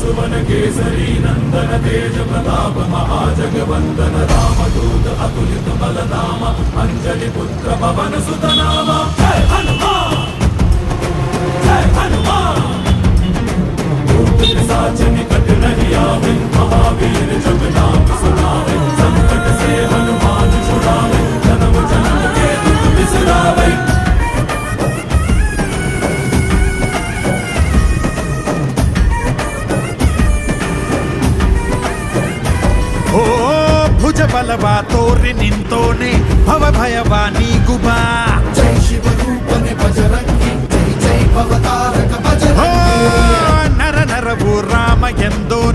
सुवन केसरी नंदन तेज प्रताप महाजगवंदन रामदूत अतुलित बलधाम अंजलि पुत्र पवन सुत नाम जय हनुमान जय हनुमान। भूत पिशाच निकट नहीं आवे महावीर जब नाम सुनावे संकट से हनुमान छुड़ावे जन्म जन्म के दुख बिसरावे। ಓ ಭುಜ ಬಲವ ತೋರಿ ನಿಂತೋನೆ ಭವ ಭಯವ ನೀಗುಬಾ ಜೈ ಶಿವ ರೂಪನೆ ಬಜರಂಗಿ ಜೈ ಜೈ ಭವತಾರಕ ಓ ಬಜರಂಗಿ ನರ ನರವು ರಾಮ ಎಂದೋನೆ